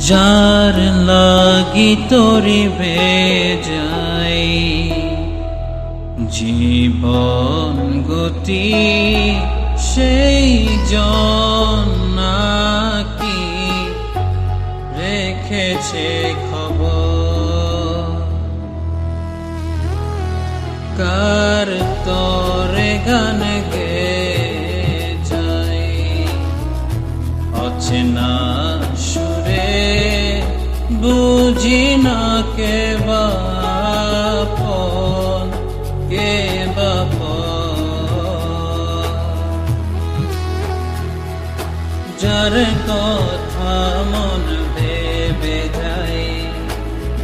যার লাগি তরি বেজাই জীবন গতি সেই জন নাকি রেখেছে খবর। কার তরে গান গে যাই অচেনা সুরে বুঝি না কে বাপন কে বাপন। যার কথা মন ভেবে যায়,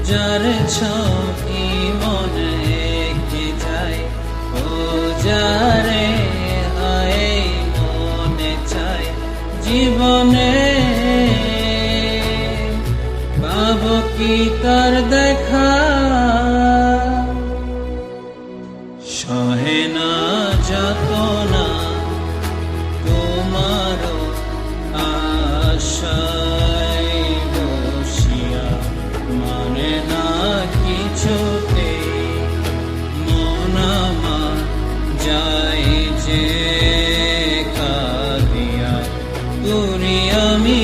যার ছবি মনে এঁকে যায়, ও যারে আয় মনে চায় জীবনে পাবো কি তার দেখা। সহে না যাতনা তোমারও আশায় বসিয়া, মানে না কিছুতে মন আমার যায় যে কাঁদিয়া তুরি আমি